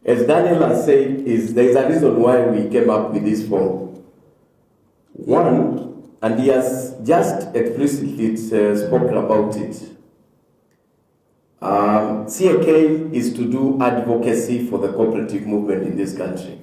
as Daniel has said, there is a reason why we came up with this form. One, and he has just explicitly spoken about it. CAK is to do advocacy for the cooperative movement in this country.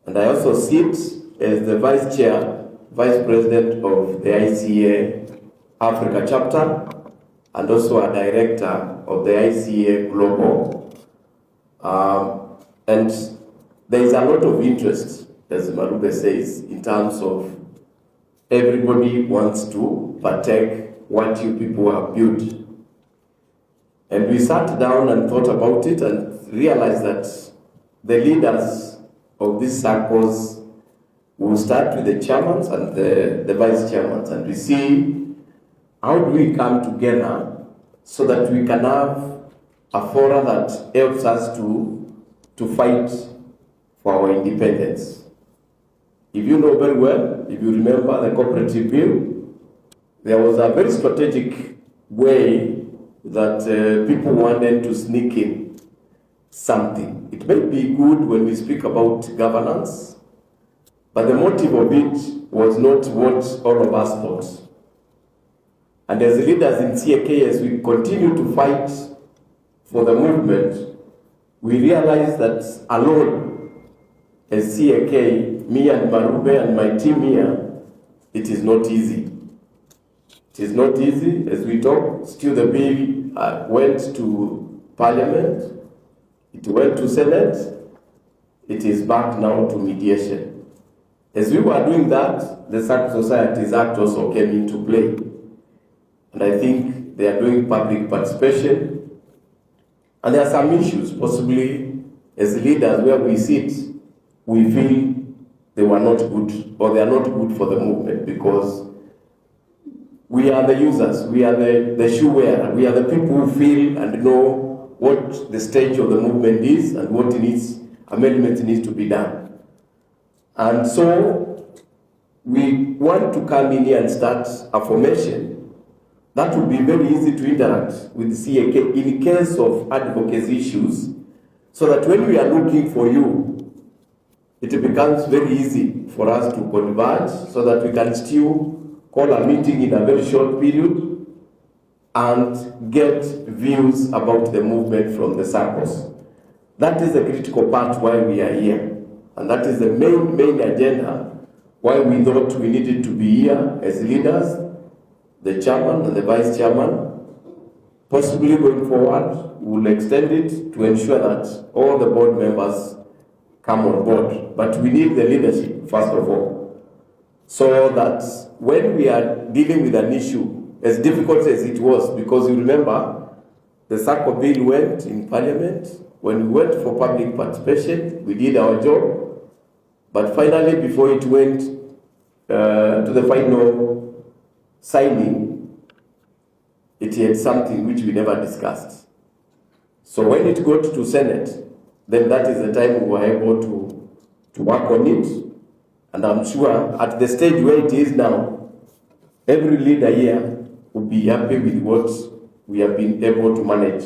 And I also sit as the Vice President of the ICA Africa chapter, and also a Director of the ICA Global. And there is a lot of interest, as Marube says, in terms of everybody wants to partake what you people have built. And we sat down and thought about it and realized that the leaders of these circles will start with the chairmans and the vice chairmans, and we see how do we come together so that we can have a forum that helps us to fight for our independence. If you know very well, if you remember the cooperative bill, there was a very strategic way that people wanted to sneak in something. It may be good when we speak about governance, but the motive of it was not what all of us thought. And as leaders in CAK, as we continue to fight for the movement, we realize that alone, as CAK, me and Marube and my team here, it is not easy. It is not easy. As we talk, still the bill went to Parliament, it went to Senate, it is back now to mediation. As we were doing that, the Civil Societies Act also came into play. And I think they are doing public participation. And there are some issues, possibly as leaders where we sit, we feel they were not good, or they are not good for the movement, because we are the users, we are the shoe wearer, we are the people who feel and know what the stage of the movement is and what amendments needs to be done. And so we want to come in here and start a formation that would be very easy to interact with the CAK in case of advocacy issues, so that when we are looking for you, it becomes very easy for us to converge, so that we can still call a meeting in a very short period and get views about the movement from the circles. That is the critical part why we are here. And that is the main agenda why we thought we needed to be here as leaders, the chairman and the vice chairman. Possibly going forward, we will extend it to ensure that all the board members come on board. But we need the leadership, first of all, so that when we are dealing with an issue, as difficult as it was, because you remember, the SACCO bill went in Parliament. When we went for public participation, we did our job. But finally, before it went to the final signing, it had something which we never discussed. So when it got to Senate, then that is the time we were able to work on it. And I'm sure at the stage where it is now, every leader here will be happy with what we have been able to manage.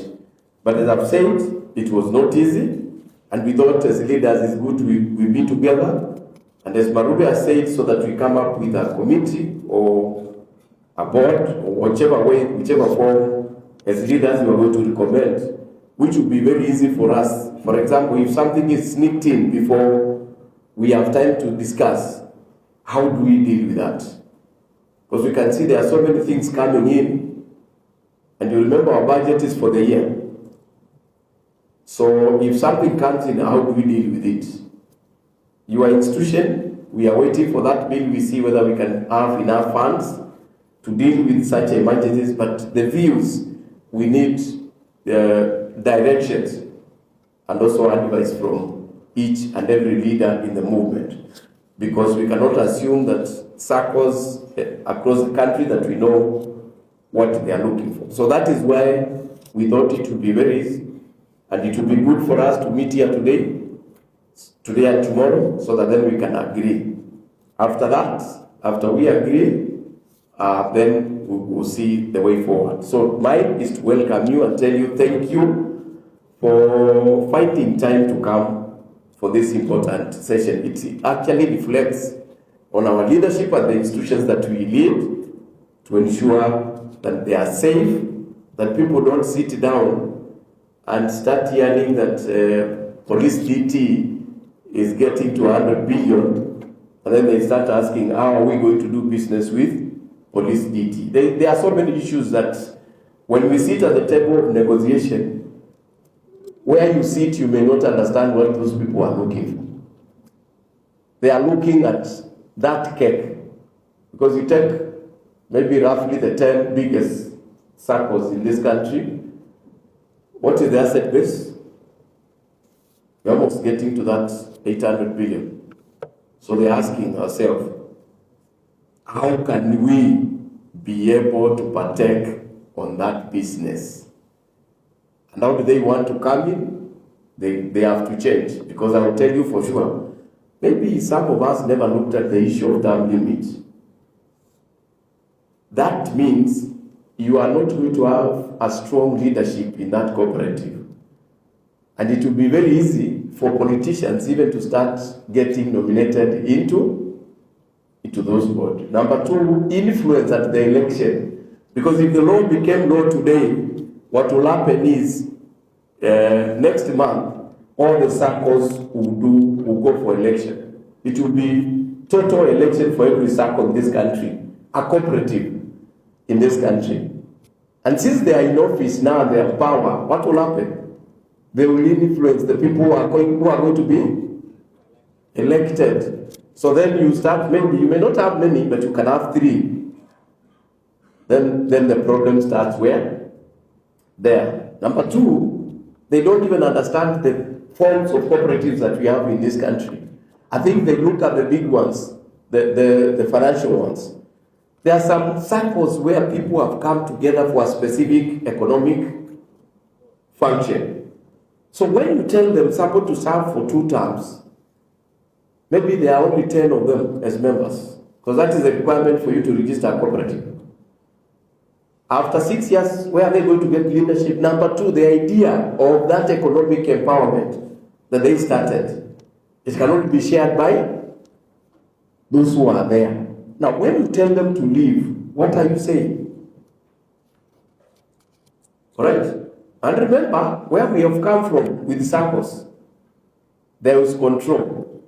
But as I've said, it was not easy, and we thought as leaders it's good we be together. And as Marube has said, so that we come up with a committee or a board or whichever form as leaders we are going to recommend, which will be very easy for us. For example, if something is sneaked in before we have time to discuss, how do we deal with that? Because we can see there are so many things coming in, and you remember our budget is for the year. So if something comes in, how do we deal with it? Your institution, we are waiting for that bill. We see whether we can have enough funds to deal with such emergencies, but the views, we need directions and also advice from each and every leader in the movement, because we cannot assume that circles across the country that we know what they are looking for. So that is why we thought it would be very easy, and it would be good for us to meet here today and tomorrow, so that then we can agree. After that, after we agree, then we'll see the way forward. So mine is to welcome you and tell you thank you for finding time to come for this important session. It actually reflects on our leadership and the institutions that we lead to ensure that they are safe, that people don't sit down and start hearing that police DT is getting to 100 billion, and then they start asking, how are we going to do business with police DT? There are so many issues that when we sit at the table of negotiation, where you sit, you may not understand what those people are looking for. They are looking at that cake, because you take maybe roughly the 10 biggest circles in this country. What is the asset base? We're almost getting to that 800 billion. So they're asking ourselves, how can we be able to partake on that business? And how do they want to come in? They have to change. Because I will tell you for sure, maybe some of us never looked at the issue of term limit. That means you are not going to have a strong leadership in that cooperative. And it will be very easy for politicians even to start getting nominated into those boards. Number two, influence at the election. Because if the law became law today, what will happen is next month, all the circles will go for election. It will be total election for every circle in this country, a cooperative in this country. And since they are in office now, they have power, what will happen? They will influence the people who are going to be elected. So then you start, maybe you may not have many, but you can have 3. Then the problem starts where? There. Number 2, they don't even understand the forms of cooperatives that we have in this country. I think they look at the big ones, the financial ones. There are some circles where people have come together for a specific economic function. So when you tell them somebody to serve for 2 terms, maybe there are only 10 of them as members, because that is a requirement for you to register a cooperative. After 6 years, where are they going to get leadership? Number 2, the idea of that economic empowerment that they started, it can only be shared by those who are there. Now, when you tell them to leave, what are you saying? Correct? And remember where we have come from with circles. There was control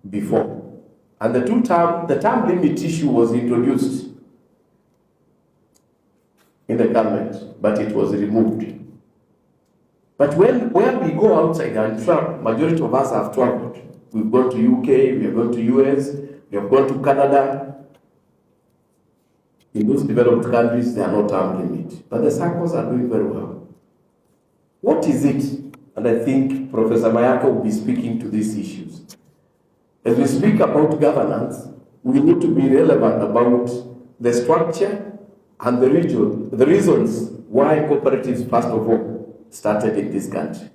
before. And the term limit issue was introduced in the government, but it was removed. But when we go outside, and majority of us have traveled. We've gone to UK, we have gone to US, we have gone to Canada. In those developed countries, there are no term limit. But the circles are doing very well. What is it? And I think Professor Mayaka will be speaking to these issues. As we speak about governance, we need to be relevant about the structure and the reasons why cooperatives, first of all, started in this country.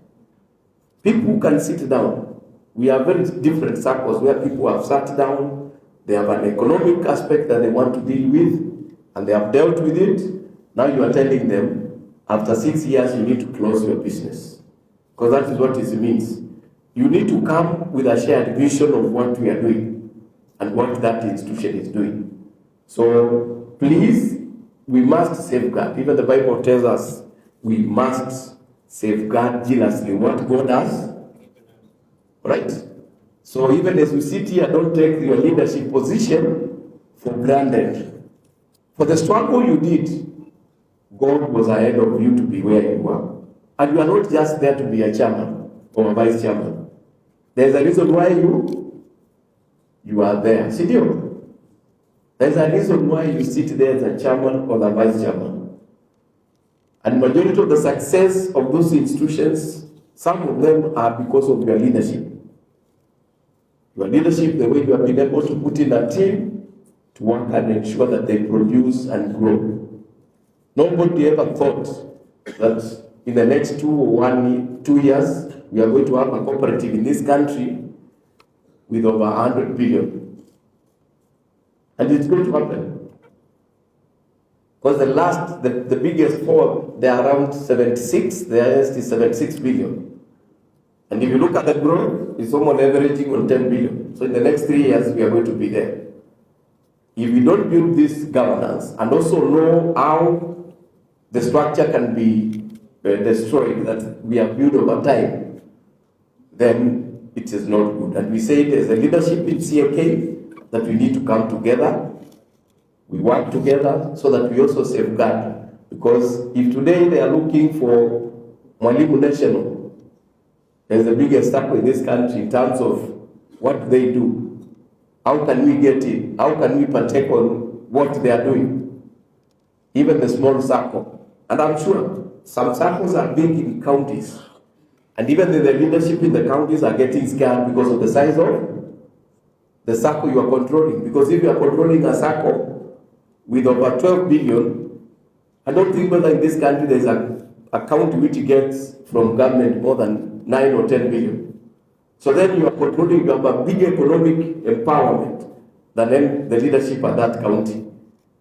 People can sit down. We have very different circles where people have sat down, they have an economic aspect that they want to deal with, and they have dealt with it. Now you are telling them, after 6 years, you need to close your business. Because that is what it means. You need to come with a shared vision of what we are doing and what that institution is doing. So please, we must safeguard. Even the Bible tells us we must safeguard jealously what God does. Right? So even as we sit here, don't take your leadership position for granted. For the struggle you did, God was ahead of you to be where you are. And you are not just there to be a chairman or a vice chairman. There's a reason why you are there. Sidio? There's a reason why you sit there as a chairman or a vice chairman. And majority of the success of those institutions, some of them are because of your leadership. Your leadership, the way you have been able to put in a team to work and ensure that they produce and grow. Nobody ever thought that in the next 2 years, we are going to have a cooperative in this country with over 100 billion. And it's going to happen. Because the biggest four, they are around 76, the highest is 76 billion. And if you look at the growth, it's almost averaging on 10 billion. So in the next 3 years, we are going to be there. If we don't build this governance and also know how the structure can be destroyed, that we have built over time, then it is not good. And we say there's a leadership in CAK that we need to come together. We work together so that we also safeguard. Because if today they are looking for Mwalimu National, there's the biggest circle in this country in terms of what they do. How can we get in? How can we partake on what they are doing? Even the small circle. And I'm sure some circles are big in counties. And even the leadership in the counties are getting scared because of the size of the circle you are controlling. Because if you are controlling a circle with over 12 billion, I don't think whether in this country there is a county which gets from government more than 9 or 10 billion. So then you are controlling, you have a big economic empowerment than the leadership at that county.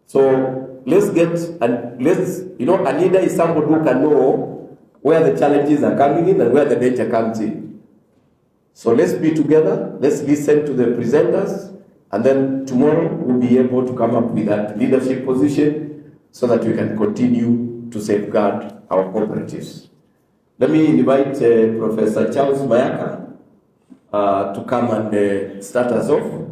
So let's get, and let's, a leader is somebody who can know where the challenges are coming in and where the danger comes in. So let's be together, let's listen to the presenters, and then tomorrow we'll be able to come up with that leadership position so that we can continue to safeguard our cooperatives. Let me invite Professor Charles Mayaka to come and start us off.